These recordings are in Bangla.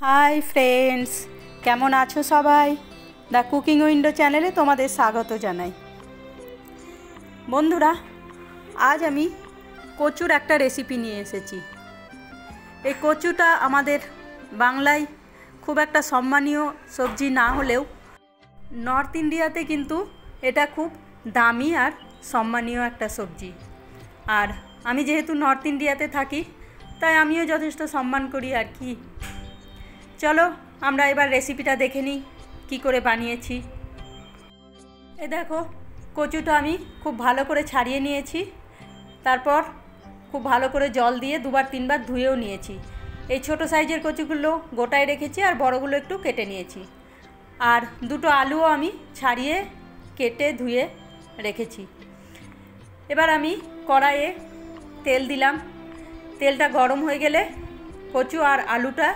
হাই ফ্রেন্ডস, কেমন আছো সবাই? দ্য কুকিং উইন্ডো চ্যানেলে তোমাদের স্বাগত জানাই। বন্ধুরা, আজ আমি কচুর একটা রেসিপি নিয়ে এসেছি। এই কচুটা আমাদের বাংলায় খুব একটা সম্মানীয় সবজি না হলেও নর্থ ইন্ডিয়াতে কিন্তু এটা খুব দামি আর সম্মানীয় একটা সবজি। আর আমি যেহেতু নর্থ ইন্ডিয়াতে থাকি, তাই আমিও যথেষ্ট সম্মান করি আর কি। চলো আমরা এবার রেসিপিটা দেখে নিই কী করে বানিয়েছি। এ দেখো, কচুটা আমি খুব ভালো করে ছাড়িয়ে নিয়েছি। তারপর খুব ভালো করে জল দিয়ে দুবার তিনবার ধুয়েও নিয়েছি। এই ছোট সাইজের কচুগুলো গোটায় রেখেছি আর বড়গুলো একটু কেটে নিয়েছি। আর দুটো আলুও আমি ছাড়িয়ে কেটে ধুয়ে রেখেছি। এবার আমি কড়াইয়ে তেল দিলাম। তেলটা গরম হয়ে গেলে কচু আর আলুটা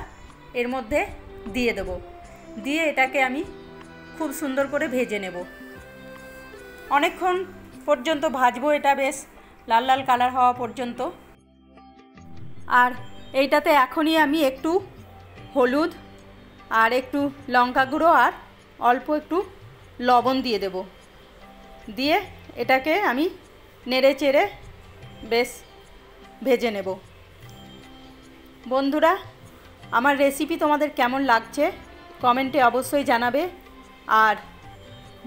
এর মধ্যে দিয়ে দেব। দিয়ে এটাকে আমি খুব সুন্দর করে ভেজে নেব। অনেকক্ষণ পর্যন্ত ভাজবো এটা, বেশ লাল লাল কালার হওয়া পর্যন্ত। আর এইটাতে এখনই আমি একটু হলুদ আর একটু লঙ্কা গুঁড়ো আর অল্প একটু লবণ দিয়ে দেব। দিয়ে এটাকে আমি নেড়ে চেড়ে বেশ ভেজে নেব। বন্ধুরা, আমার রেসিপি তোমাদের কেমন লাগছে কমেন্টে অবশ্যই জানাবে। আর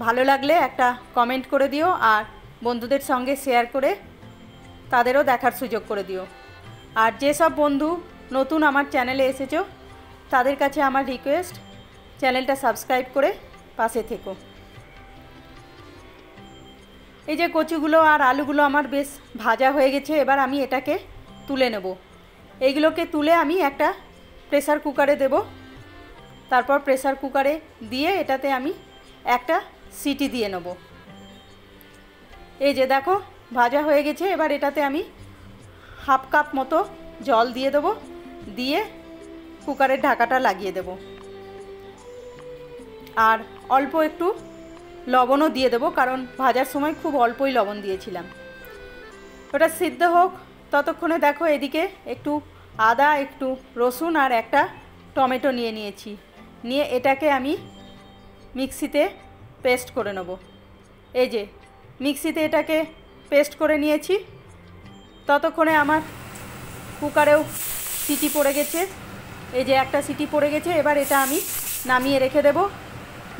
ভালো লাগলে একটা কমেন্ট করে দিও, আর বন্ধুদের সঙ্গে শেয়ার করে তাদেরও দেখার সুযোগ করে দিও। আর যেসব বন্ধু নতুন আমার চ্যানেলে এসেছো তাদের কাছে আমার রিকোয়েস্ট, চ্যানেলটা সাবস্ক্রাইব করে পাশে থেকো। এই যে কচুগুলো আর আলুগুলো আমার বেশ ভাজা হয়ে গেছে। এবার আমি এটাকে তুলে নেব। এইগুলোকে তুলে আমি একটা প্রেসার কুকারে দেব। তারপর প্রেসার কুকারে দিয়ে এটাতে আমি একটা সিটি দিয়ে নেব। এই যে দেখো, ভাজা হয়ে গেছে। এবার এটাতে আমি হাফ কাপ মতো জল দিয়ে দেবো। দিয়ে কুকারের ঢাকাটা লাগিয়ে দেব। আর অল্প একটু লবণও দিয়ে দেবো, কারণ ভাজার সময় খুব অল্পই লবণ দিয়েছিলাম। ওটা সিদ্ধ হোক ততক্ষণে দেখো এদিকে একটু আদা, একটু রসুন আর একটা টমেটো নিয়ে নিয়েছি। নিয়ে এটাকে আমি মিক্সিতে পেস্ট করে নেব। এই যে মিক্সিতে এটাকে পেস্ট করে নিয়েছি। ততক্ষণে আমার কুকারেও সিটি পড়ে গেছে। এই যে একটা সিটি পড়ে গেছে। এবার এটা আমি নামিয়ে রেখে দেব।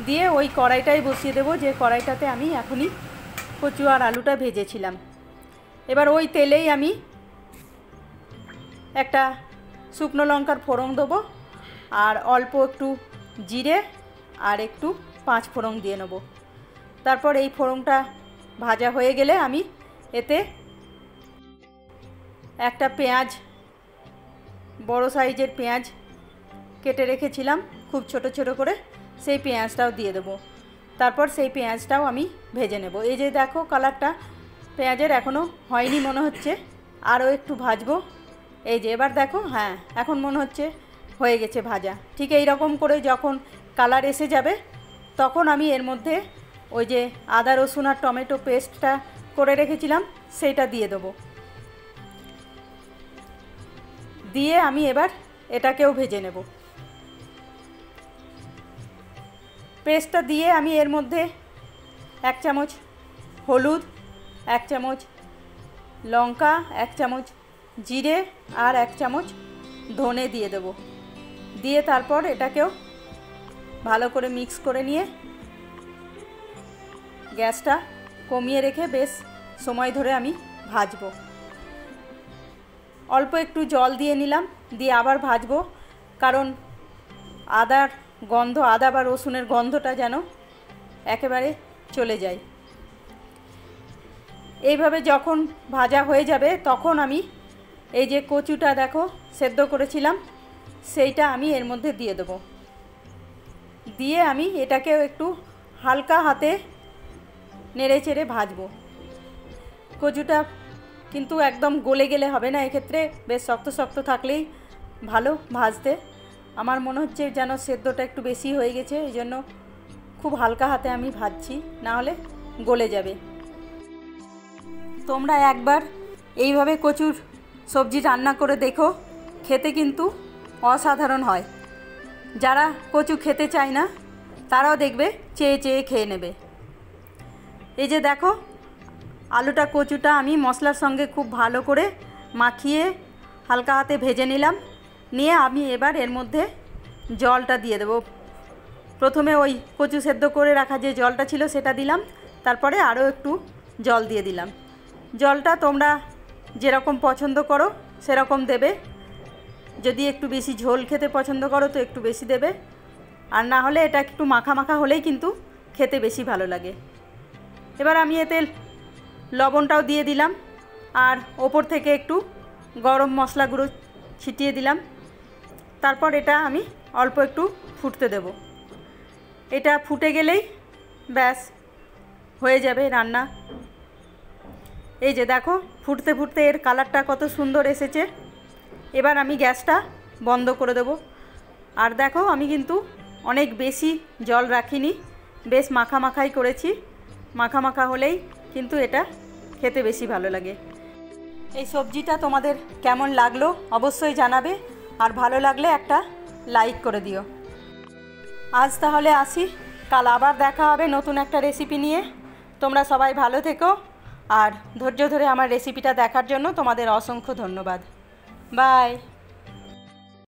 দিয়ে ওই কড়াইটাই বসিয়ে দেব যে কড়াইটাতে আমি এখনই কচু আর আলুটা ভেজেছিলাম। এবার ওই তেলেই আমি একটা শুকনো লঙ্কার ফোড়ন দেবো, আর অল্প একটু জিরে আর একটু পাঁচ ফোড়ন দিয়ে নেব। তারপর এই ফোড়নটা ভাজা হয়ে গেলে আমি এতে একটা পেঁয়াজ, বড় সাইজের পেঁয়াজ কেটে রেখেছিলাম খুব ছোট ছোট করে, সেই পেঁয়াজটাও দিয়ে দেবো। তারপর সেই পেঁয়াজটাও আমি ভেজে নেব। এই যে দেখো, কালারটা পেঁয়াজের এখনও হয়নি মনে হচ্ছে, আরও একটু ভাজবো। এই যে এবার দেখো, হ্যাঁ এখন মনে হচ্ছে হয়ে গেছে ভাজা। ঠিক এই রকম করে যখন কালার এসে যাবে তখন আমি এর মধ্যে ওই যে আদা রসুন আর টমেটো পেস্টটা করে রেখেছিলাম সেইটা দিয়ে দেবো। দিয়ে আমি এবার এটাকেও ভেজে নেব। পেস্টটা দিয়ে আমি এর মধ্যে 1 চামচ হলুদ, 1 চামচ লঙ্কা, 1 চামচ জিরে আর 1 চামচ ধনে দিয়ে দেব। দিয়ে তারপর এটাকেও ভালো করে মিক্স করে নিয়ে গ্যাসটা কমিয়ে রেখে বেশ সময় ধরে আমি ভাজবো। অল্প একটু জল দিয়ে নিলাম, দিয়ে আবার ভাজবো, কারণ আদার গন্ধ, আদা বা রসুনের গন্ধটা যেন একেবারে চলে যায়। এইভাবে যখন ভাজা হয়ে যাবে তখন আমি এই যে কচুটা দেখো সেদ্ধ করেছিলাম সেইটা আমি এর মধ্যে দিয়ে দেবো। দিয়ে আমি এটাকেও একটু হালকা হাতে নেড়ে চেড়ে ভাজবো। কচুটা কিন্তু একদম গলে গেলে হবে না, এক্ষেত্রে বেশ শক্ত শক্ত থাকলেই ভালো ভাজতে। আমার মনে হচ্ছে যেন সেদ্ধটা একটু বেশি হয়ে গেছে, এই জন্য খুব হালকা হাতে আমি ভাজছি, না হলে গলে যাবে। তোমরা একবার এইভাবে কচুর সবজি রান্না করে দেখো, খেতে কিন্তু অসাধারণ হয়। যারা কচু খেতে চায় না তারাও দেখবে চেয়ে চেয়ে খেয়ে নেবে। এই যে দেখো, আলুটা কচুটা আমি মশলার সঙ্গে খুব ভালো করে মাখিয়ে হালকা হাতে ভেজে নিলাম। নিয়ে আমি এবার এর মধ্যে জলটা দিয়ে দেবো। প্রথমে ওই কচু সেদ্ধ করে রাখা যে জলটা ছিল সেটা দিলাম, তারপরে আরও একটু জল দিয়ে দিলাম। জলটা তোমরা যেরকম পছন্দ করো সেরকম দেবে। যদি একটু বেশি ঝোল খেতে পছন্দ করো তো একটু বেশি দেবে, আর না হলে এটা একটু মাখা মাখা হলেই কিন্তু খেতে বেশি ভালো লাগে। এবার আমি এতে লবণটাও দিয়ে দিলাম, আর ওপর থেকে একটু গরম মশলা গুঁড়ো ছিটিয়ে দিলাম। তারপর এটা আমি অল্প একটু ফুটতে দেব। এটা ফুটে গেলেই ব্যাস হয়ে যাবে রান্না। এই যে দেখো, ফুটতে ফুটতে এর কালারটা কত সুন্দর এসেছে। এবার আমি গ্যাসটা বন্ধ করে দেব। আর দেখো, আমি কিন্তু অনেক বেশি জল রাখিনি, বেশ মাখা মাখাই করেছি। মাখা মাখা হলেই কিন্তু এটা খেতে বেশি ভালো লাগে। এই সবজিটা তোমাদের কেমন লাগলো অবশ্যই জানাবে, আর ভালো লাগলে একটা লাইক করে দিও। আজ তাহলে আসি, কাল আবার দেখা হবে নতুন একটা রেসিপি নিয়ে। তোমরা সবাই ভালো থেকো, আর ধৈর্য ধরে আমার রেসিপিটা দেখার জন্য তোমাদের অসংখ্য ধন্যবাদ। বাই।